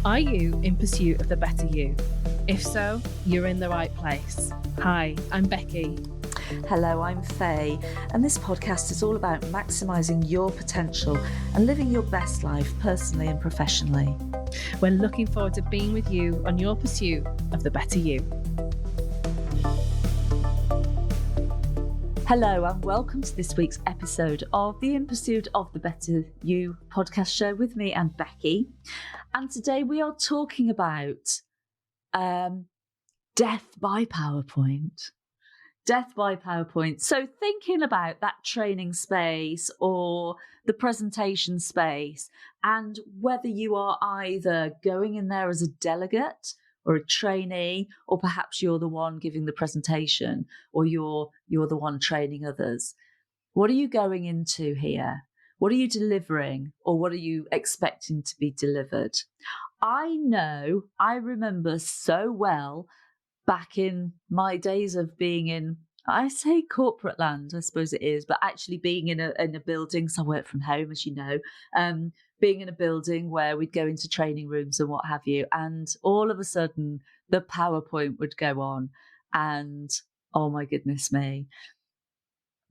Are you in pursuit of the better you? If so, you're in the right place. Hi, I'm Becky. Hello, I'm Faye, and this podcast is all about maximising your potential and living your best life personally and professionally. We're looking forward to being with you on your pursuit of the better you. Hello, and welcome to this week's episode of the In Pursuit of the Better You podcast show with me and Becky. And today we are talking about death by PowerPoint. Death by PowerPoint. So thinking about that training space or the presentation space, and whether you are either going in there as a delegate or a trainee, or perhaps you're the one giving the presentation, or you're the one training others. What are you going into here? What are you delivering, or what are you expecting to be delivered? I remember so well back in my days of being in, I say corporate land, I suppose it is, but actually being in a building, so I work from home, as you know, being in a building where we'd go into training rooms and what have you, and all of a sudden the PowerPoint would go on, and oh my goodness me,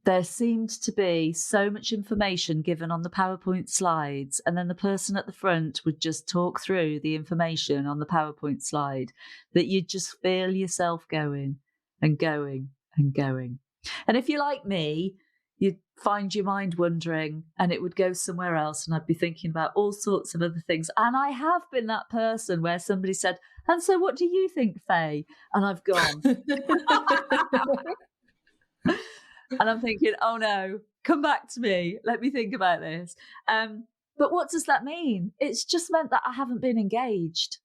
there seemed to be so much information given on the PowerPoint slides, and then the person at the front would just talk through the information on the PowerPoint slide that you'd just feel yourself going and going and going. And if you're like me, you'd find your mind wandering and it would go somewhere else, and I'd be thinking about all sorts of other things. And I have been that person where somebody said, "And so what do you think, Faye?" And I've gone. And I'm thinking, oh no, come back to me. Let me think about this. But what does that mean? It's just meant that I haven't been engaged,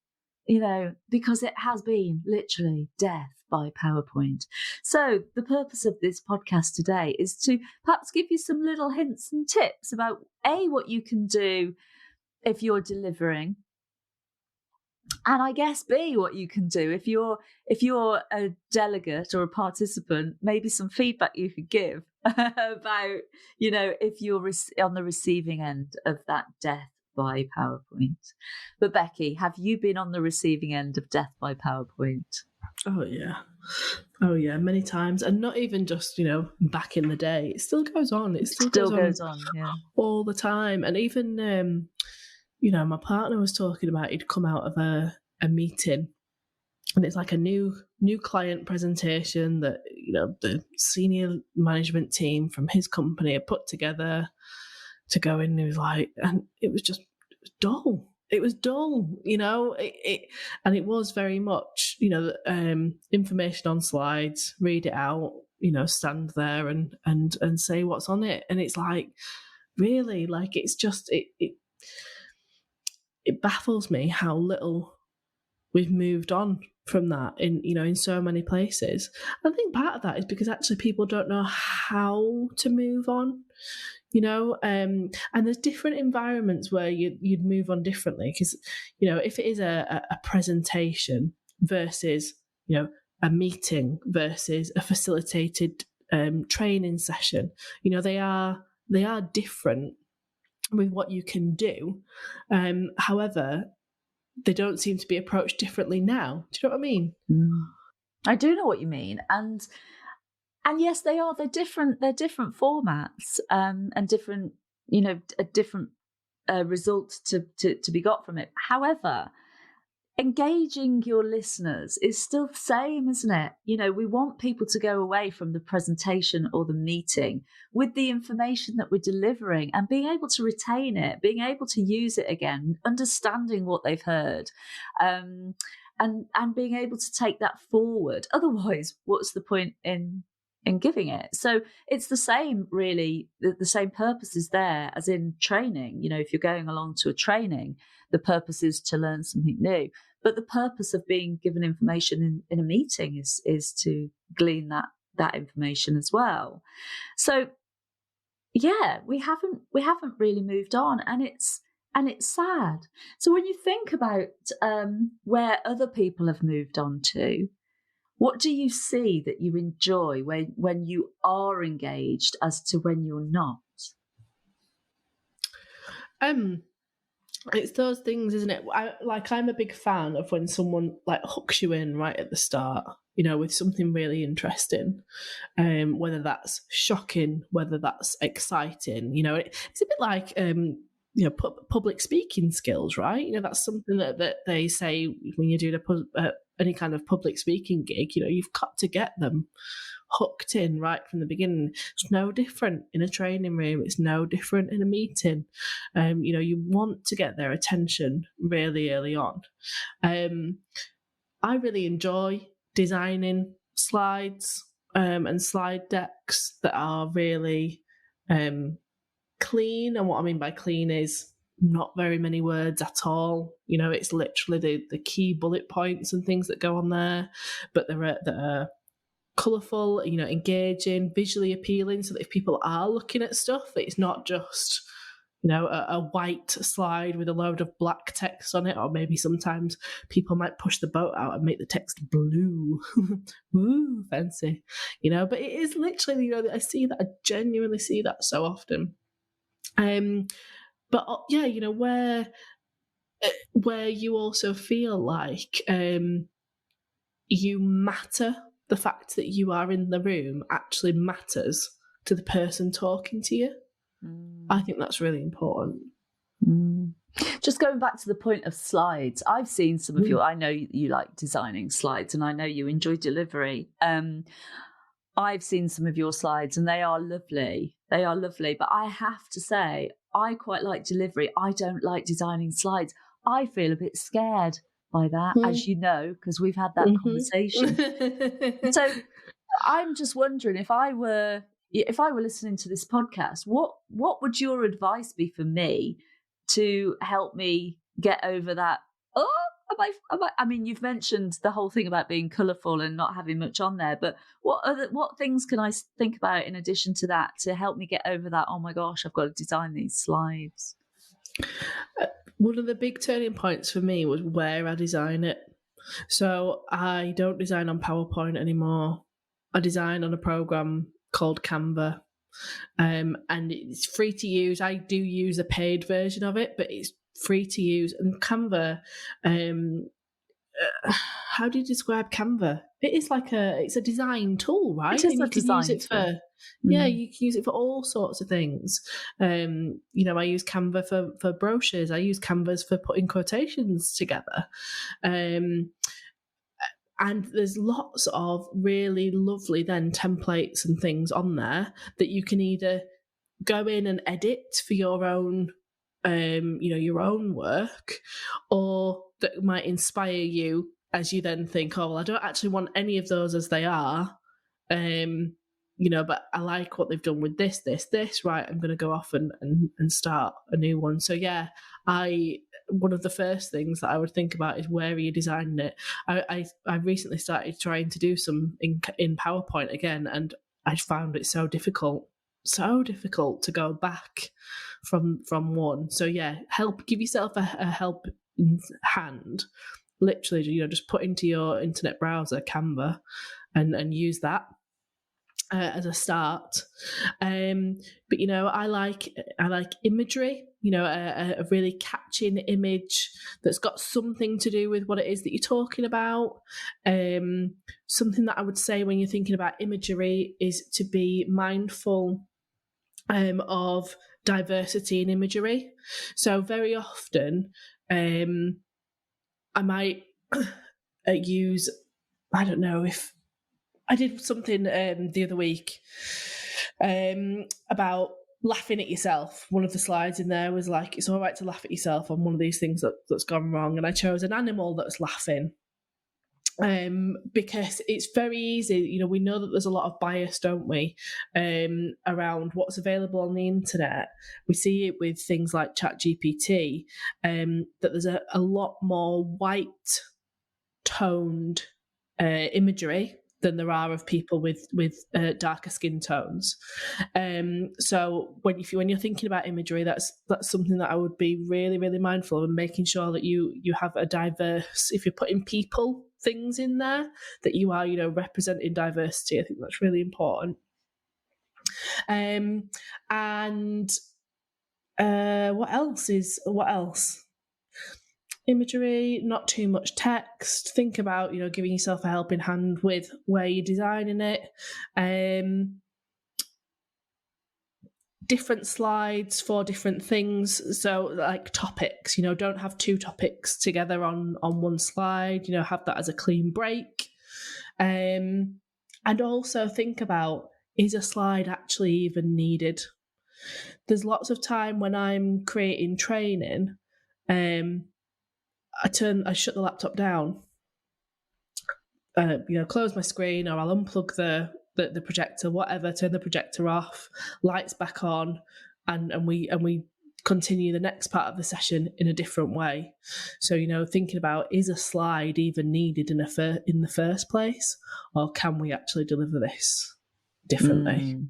because it has been literally death by PowerPoint. So the purpose of this podcast today is to perhaps give you some little hints and tips about what you can do if you're delivering. And I guess B, what you can do if you're a delegate or a participant, maybe some feedback you could give about, if you're on the receiving end of that death by PowerPoint. But Becky, have you been on the receiving end of death by PowerPoint? Oh yeah, many times, and not even just back in the day. It still goes on. It still goes on, yeah, all the time. And even my partner was talking about he'd come out of a meeting, and it's like a new client presentation that the senior management team from his company had put together to go in. And he was like, and it was dull. It was dull, and it was very much, information on slides, read it out, stand there and say what's on it. And it's like, really, like, it's just, it baffles me how little we've moved on from that in so many places. I think part of that is because actually people don't know how to move on, and there's different environments where you'd move on differently, because if it is a presentation versus a meeting versus a facilitated training session, they are different with what you can do. However, they don't seem to be approached differently now. Do you know what I mean? I do know what you mean. And yes, they are. They're different formats, and different, a different result to be got from it. However, engaging your listeners is still the same, isn't it? We want people to go away from the presentation or the meeting with the information that we're delivering and being able to retain it, being able to use it again, understanding what they've heard, and being able to take that forward. Otherwise, what's the point in giving it? So it's the same, really. The same purpose is there as in training. If you're going along to a training, the purpose is to learn something new. But the purpose of being given information in a meeting is to glean that information as well. So yeah, we haven't really moved on, and it's sad. So when you think about where other people have moved on to, what do you see that you enjoy when you are engaged as to when you're not? It's those things, isn't it? I'm a big fan of when someone like hooks you in right at the start, with something really interesting, whether that's shocking, whether that's exciting. It's a bit like public speaking skills, right? That's something that they say when you're doing any kind of public speaking gig. You've got to get them hooked in right from the beginning. It's no different in a training room. It's no different in a meeting. You want to get their attention really early on. I really enjoy designing slides and slide decks that are really clean. And what I mean by clean is not very many words at all. It's literally the key bullet points and things that go on there, but that are colourful, engaging, visually appealing, so that if people are looking at stuff, it's not just a white slide with a load of black text on it, or maybe sometimes people might push the boat out and make the text blue. Woo, fancy. But it is literally, I genuinely see that so often. But yeah, where you also feel like you matter. The fact that you are in the room actually matters to the person talking to you. I think that's really important. Just going back to the point of slides, I've seen some of I know you like designing slides, and I know you enjoy delivery. I've seen some of your slides and they are lovely. But I have to say, I quite like delivery. I don't like designing slides. I feel a bit scared by that, as you know, because we've had that conversation. So I'm just wondering, if I were listening to this podcast, what would your advice be for me to help me get over that? I mean, you've mentioned the whole thing about being colourful and not having much on there, but what things can I think about in addition to that to help me get over that? Oh my gosh, I've got to design these slides. One of the big turning points for me was where I design it. So I don't design on PowerPoint anymore. I design on a program called Canva, and it's free to use. I do use a paid version of it, but it's free to use. And Canva, how do you describe Canva? It's a design tool, right? It is a design tool. You can use it for all sorts of things. I use Canva for brochures. I use Canvas for putting quotations together. And there's lots of really lovely then templates and things on there that you can either go in and edit for your own your own work, or that might inspire you as you then think, oh, well, I don't actually want any of those as they are, but I like what they've done with this, right, I'm going to go off and start a new one. So yeah, one of the first things that I would think about is where are you designing it. I recently started trying to do some in PowerPoint again, and I found it so difficult to go back from one. So yeah, give yourself a help in hand. Literally, just put into your internet browser Canva and use that as a start. But I like imagery. A really catching image that's got something to do with what it is that you're talking about. Something that I would say when you're thinking about imagery is to be mindful of diversity in imagery. So very often I might use, I don't know, if I did something the other week about laughing at yourself. One of the slides in there was like, it's all right to laugh at yourself on one of these things that's gone wrong. And I chose an animal that's laughing. Because it's very easy, we know that there's a lot of bias, don't we, around what's available on the internet. We see it with things like ChatGPT, that there's a lot more white toned imagery than there are of people with darker skin tones. So when you're thinking about imagery, that's something that I would be really, really mindful of, and making sure that you have a diverse, if you're putting people things in there, that you are representing diversity. I think that's really important. And what else? imagery, not too much text. Think about, giving yourself a helping hand with where you're designing it. Different slides for different things. So like topics, don't have two topics together on one slide, have that as a clean break. And also think about, is a slide actually even needed? There's lots of time when I'm creating training, I shut the laptop down, close my screen, or I'll unplug the projector, whatever, turn the projector off, lights back on, and we continue the next part of the session in a different way. So, thinking about, is a slide even needed in the first place, or can we actually deliver this differently?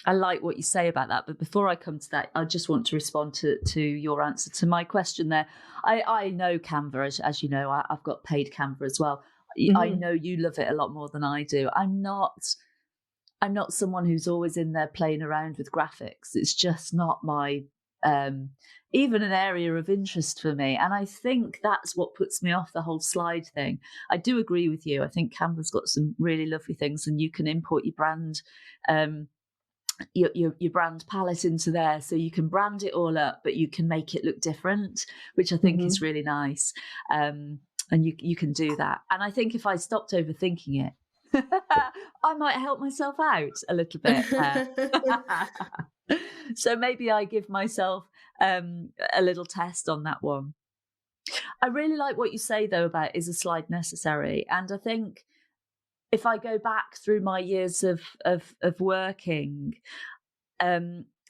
I like what you say about that, but before I come to that, I just want to respond to your answer to my question there. I know Canva, as you know, I've got paid Canva as well. Mm-hmm. I know you love it a lot more than I do. I'm not someone who's always in there playing around with graphics. It's just not my even an area of interest for me. And I think that's what puts me off the whole slide thing. I do agree with you. I think Canva's got some really lovely things, and you can import your brand your brand palette into there, so you can brand it all up, but you can make it look different, which I think is really nice. And you can do that. And I think if I stopped overthinking it, I might help myself out a little bit. So maybe I give myself a little test on that one. I really like what you say though about, is a slide necessary? And I think if I go back through my years of working,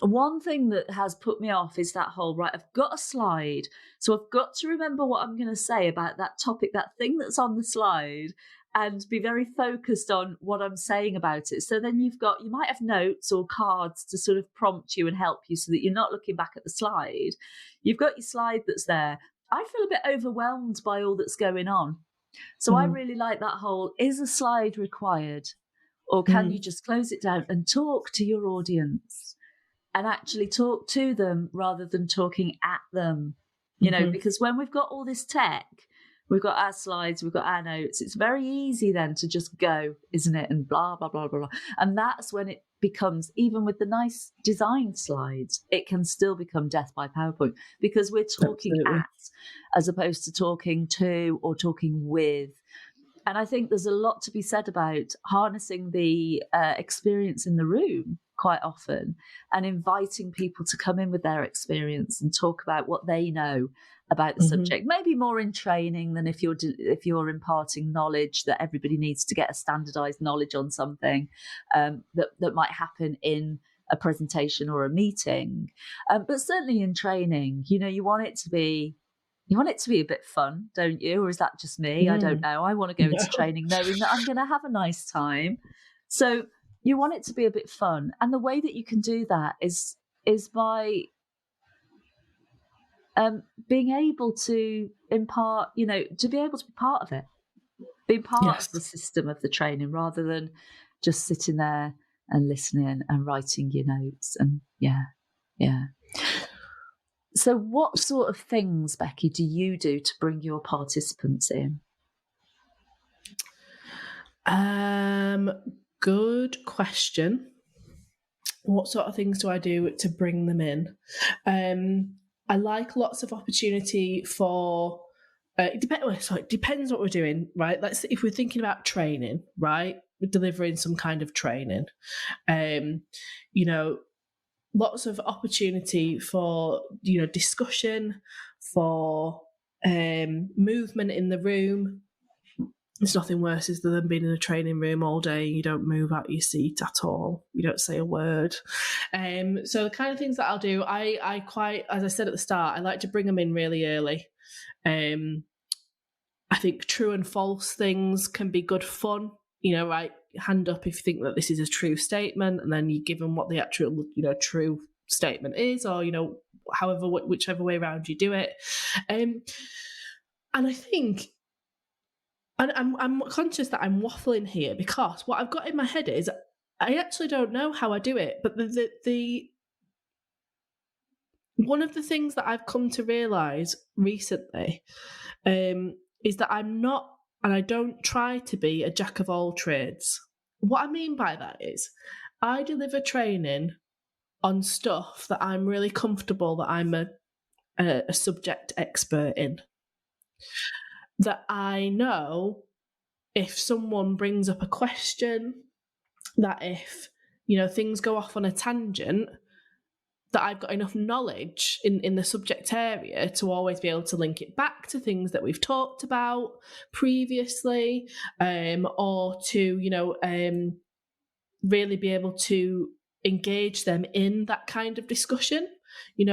one thing that has put me off is that whole, right, I've got a slide, so I've got to remember what I'm going to say about that topic, that thing that's on the slide, and be very focused on what I'm saying about it. So then you might have notes or cards to sort of prompt you and help you so that you're not looking back at the slide. You've got your slide that's there. I feel a bit overwhelmed by all that's going on. So I really like that whole, is a slide required? Or can you just close it down and talk to your audience and actually talk to them rather than talking at them? Because when we've got all this tech, we've got our slides, we've got our notes, it's very easy then to just go, isn't it? And blah, blah, blah, blah, blah. And that's when it becomes, even with the nice design slides, it can still become death by PowerPoint, because we're talking at as opposed to talking to or talking with. And I think there's a lot to be said about harnessing the experience in the room quite often and inviting people to come in with their experience and talk about what they know about the subject, maybe more in training than if you're imparting knowledge that everybody needs to get a standardized knowledge on something that might happen in a presentation or a meeting. But certainly in training, you want it to be a bit fun, don't you? Or is that just me? I don't know. I want to go into training knowing that I'm going to have a nice time. So you want it to be a bit fun. And the way that you can do that is by being able to impart, to be able to be part of it, being part of the system of the training, rather than just sitting there and listening and writing your notes. And yeah. So what sort of things, Becky, do you do to bring your participants in? Good question. What sort of things do I do to bring them in? I like lots of opportunity for, it depends what we're doing, right? If we're thinking about training, right? We're delivering some kind of training, lots of opportunity for, discussion, for movement in the room. There's nothing worse than being in a training room all day. You don't move out your seat at all. You don't say a word. So the kind of things that I'll do, I quite, as I said at the start, I like to bring them in really early. I think true and false things can be good fun. Right, hand up if you think that this is a true statement, and then you give them what the actual, true statement is, or, whichever way around you do it. And I think, and I'm conscious that I'm waffling here, because what I've got in my head is I actually don't know how I do it, but the one of the things that I've come to realise recently is that I'm not, and I don't try to be, a jack of all trades. What I mean by that is I deliver training on stuff that I'm really comfortable that I'm a subject expert in. That I know if someone brings up a question, that if, things go off on a tangent, that I've got enough knowledge in the subject area to always be able to link it back to things that we've talked about previously, or to, really be able to engage them in that kind of discussion,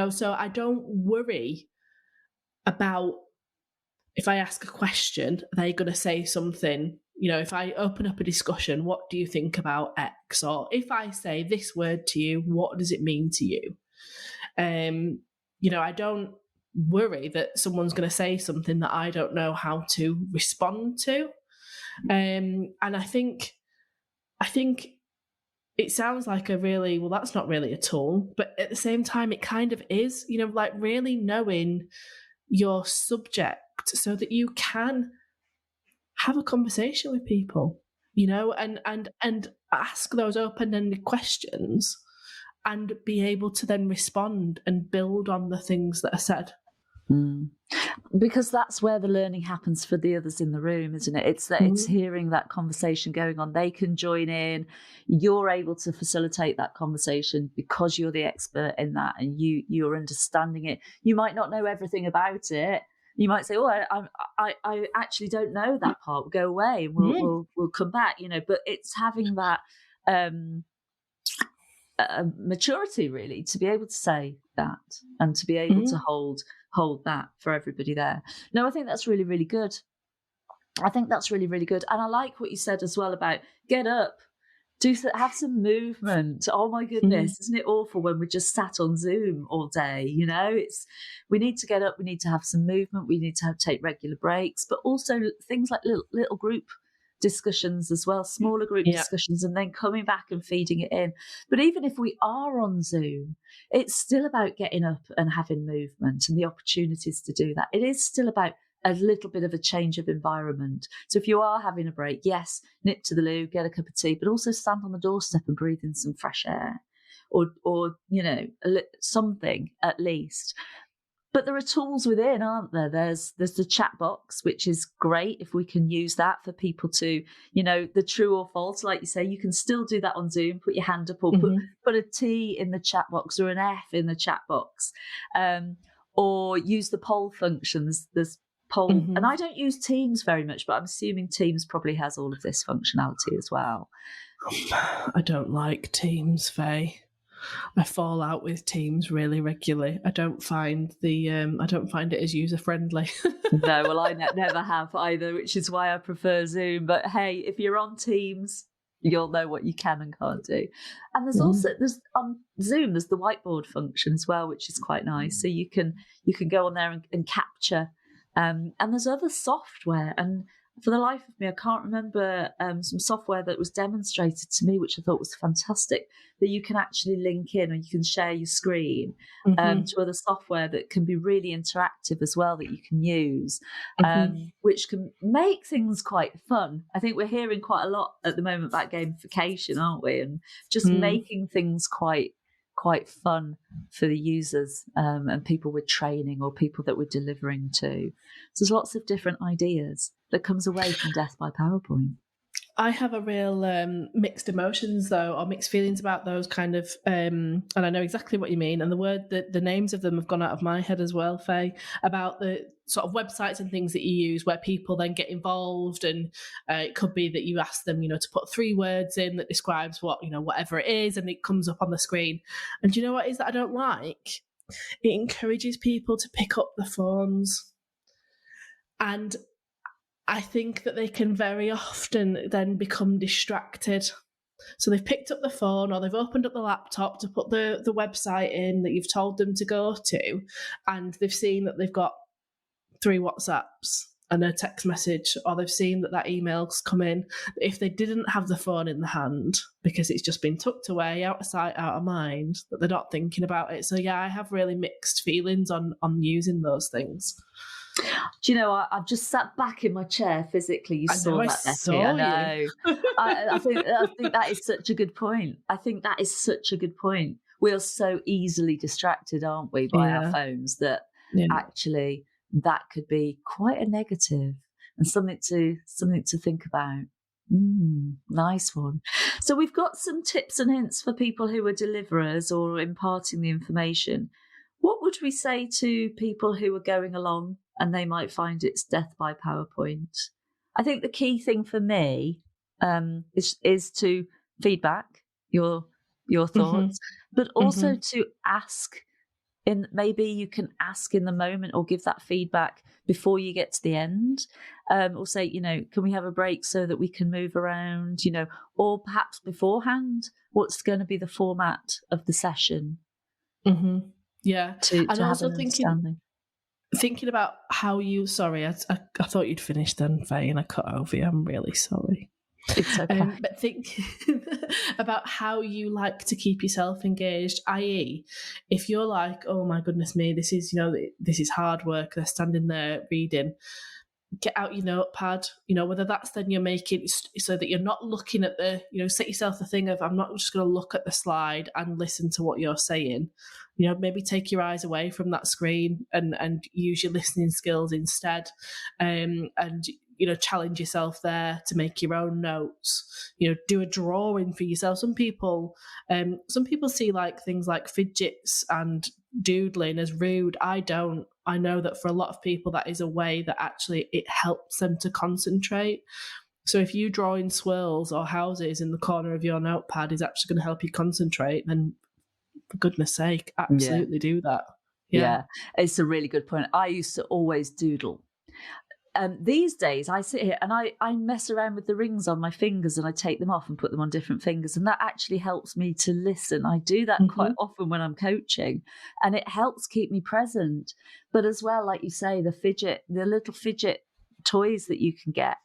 so I don't worry about if I ask a question, are they going to say something? If I open up a discussion, what do you think about X? Or if I say this word to you, what does it mean to you? I don't worry that someone's going to say something that I don't know how to respond to. And I think it sounds like that's not really a tool, but at the same time, it kind of is, like really knowing your subject so that you can have a conversation with people, and ask those open-ended questions and be able to then respond and build on the things that are said. Because that's where the learning happens for the others in the room, isn't it? It's that it's hearing that conversation going on. They can join in. You're able to facilitate that conversation because you're the expert in that and you're understanding it. You might not know everything about it. You might say, "Oh, I actually don't know that part. Go away, and we'll come back." But it's having that maturity, really, to be able to say that and to be able to hold that for everybody there. No, I think that's really, really good. And I like what you said as well about get up, have some movement. Oh my goodness, isn't it awful when we're just sat on Zoom all day? We need to get up, we need to have some movement, we need to take regular breaks, but also things like little group discussions as well, smaller group discussions, and then coming back and feeding it in. But even if we are on Zoom, it's still about getting up and having movement and the opportunities to do that. It is still about a little bit of a change of environment. So if you are having a break, yes, nip to the loo, get a cup of tea, but also stand on the doorstep and breathe in some fresh air or something at least. But there are tools within, aren't there? There's the chat box, which is great if we can use that for people to, the true or false, like you say, you can still do that on Zoom, put your hand up or put a T in the chat box or an F in the chat box, or use the poll functions. There's poll, and I don't use Teams very much, but I'm assuming Teams probably has all of this functionality as well. I don't like Teams, Faye. I fall out with Teams really regularly. I don't find it as user friendly. No, well, I never have either, which is why I prefer Zoom. But hey, if you're on Teams, you'll know what you can and can't do. And there's also on Zoom there's the whiteboard function as well, which is quite nice. So you can go on there and capture. And there's other software, and for the life of me, I can't remember some software that was demonstrated to me, which I thought was fantastic, that you can actually link in or you can share your screen to other software that can be really interactive as well, that you can use, which can make things quite fun. I think we're hearing quite a lot at the moment about gamification, aren't we? And just making things quite fun for the users and people we're training or people that we're delivering to. So there's lots of different ideas that comes away from Death by PowerPoint. I have a real mixed emotions though, or mixed feelings about those kind of, and I know exactly what you mean. And the names of them have gone out of my head as well, Faye, about the sort of websites and things that you use where people then get involved, and it could be that you ask them, to put 3 words in that describes what, whatever it is, and it comes up on the screen. And do you know what it is that I don't like? It encourages people to pick up the phones, and I think that they can very often then become distracted. So they've picked up the phone or they've opened up the laptop to put the website in that you've told them to go to, and they've seen that they've got 3 WhatsApps and a text message, or they've seen that email's come in, if they didn't have the phone in the hand because it's just been tucked away, out of sight, out of mind, that they're not thinking about it. So yeah, I have really mixed feelings on using those things. Do you know, I've just sat back in my chair physically. You saw that, Becky. I know. I think that is such a good point. I think that is such a good point. We are so easily distracted, aren't we, by our phones, that actually that could be quite a negative and something to think about. Nice one. So we've got some tips and hints for people who are deliverers or imparting the information. What would we say to people who are going along and they might find it's death by PowerPoint? I think the key thing for me is to feedback your thoughts, but also to ask. Maybe you can ask in the moment or give that feedback before you get to the end, or say, can we have a break so that we can move around, or perhaps beforehand, what's going to be the format of the session? Yeah, to and have also an understanding. Thinking about how you. Sorry, I thought you'd finished then, Faye, and I cut over you. I'm really sorry. It's okay. But think about how you like to keep yourself engaged. I.e., if you're like, oh my goodness me, this is this is hard work. They're standing there reading. Get out your notepad. Whether that's then you're making so that you're not looking at the. Set yourself the thing of I'm not just going to look at the slide and listen to what you're saying. Maybe take your eyes away from that screen and use your listening skills instead. And challenge yourself there to make your own notes. Do a drawing for yourself. Some people see like things like fidgets and doodling as rude. I don't. I know that for a lot of people that is a way that actually it helps them to concentrate. So if you draw in swirls or houses in the corner of your notepad is actually going to help you concentrate, then for goodness sake, absolutely do that. Yeah, it's a really good point. I used to always doodle. These days I sit here and I mess around with the rings on my fingers and I take them off and put them on different fingers, and that actually helps me to listen. I do that quite often when I'm coaching, and it helps keep me present. But as well, like you say, the little fidget toys that you can get,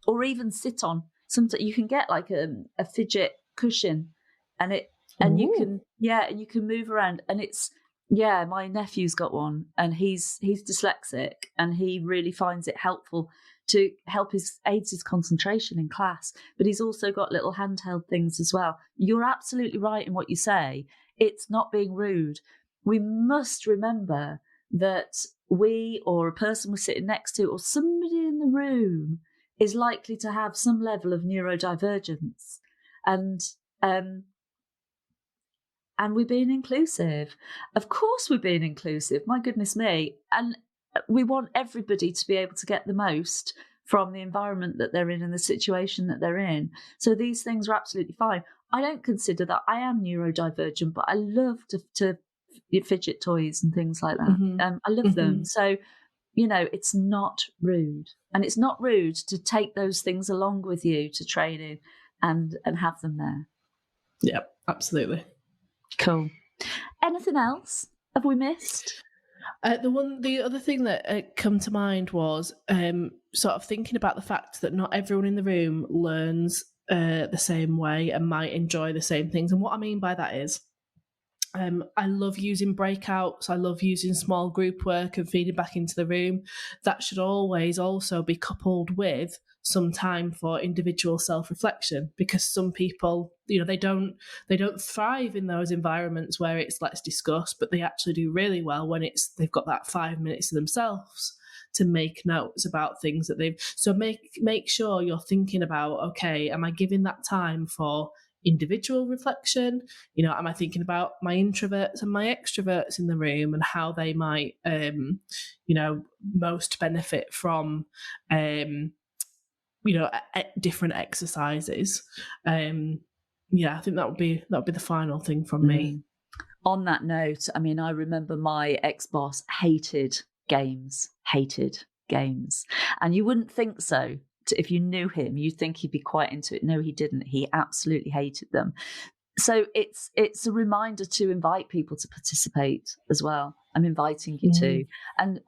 or even sit on. Sometimes you can get like a fidget cushion, and you can move around, and it's. Yeah, my nephew's got one, and he's dyslexic, and he really finds it helpful to aids his concentration in class. But he's also got little handheld things as well. You're absolutely right in what you say. It's not being rude. We must remember that we or a person we're sitting next to or somebody in the room is likely to have some level of neurodivergence, and we're being inclusive. Of course we're being inclusive. My goodness me. And we want everybody to be able to get the most from the environment that they're in and the situation that they're in. So these things are absolutely fine. I don't consider that I am neurodivergent, but I love to fidget toys and things like that. I love them. So, it's not rude. And it's not rude to take those things along with you to training and have them there. Yeah, absolutely. Cool. Anything else have we missed? The other thing that come to mind was sort of thinking about the fact that not everyone in the room learns the same way and might enjoy the same things. And what I mean by that is I love using breakouts. I love using small group work and feeding back into the room. That should always also be coupled with some time for individual self-reflection, because some people, they don't thrive in those environments where it's let's discuss, but they actually do really well when they've got that 5 minutes to themselves to make notes about things that so make sure you're thinking about, okay, am I giving that time for individual reflection? Am I thinking about my introverts and my extroverts in the room and how they might most benefit from different exercises. I think that would be the final thing from me. On that note, I mean, I remember my ex-boss hated games, and you wouldn't think so. If you knew him, you'd think he'd be quite into it. No, he didn't. He absolutely hated them. So it's a reminder to invite people to participate as well. I'm inviting you to, and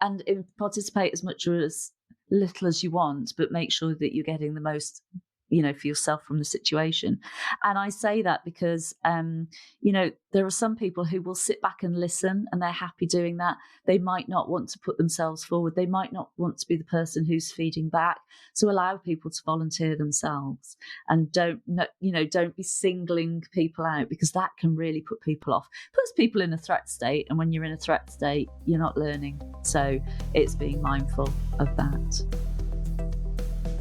participate as much as little as you want, but make sure that you're getting the most, for yourself from the situation. And I say that because, there are some people who will sit back and listen, and they're happy doing that. They might not want to put themselves forward. They might not want to be the person who's feeding back. So allow people to volunteer themselves, and don't be singling people out, because that can really put people off. Puts people in a threat state. And when you're in a threat state, you're not learning. So it's being mindful of that.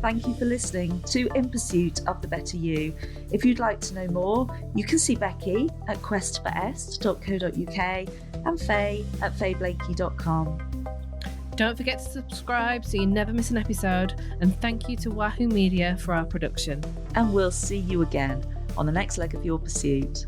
Thank you for listening to In Pursuit of the Better You. If you'd like to know more, you can see Becky at questforest.co.uk and Faye at fayeblakey.com. Don't forget to subscribe so you never miss an episode, and thank you to Wahoo Media for our production. And we'll see you again on the next leg of your pursuit.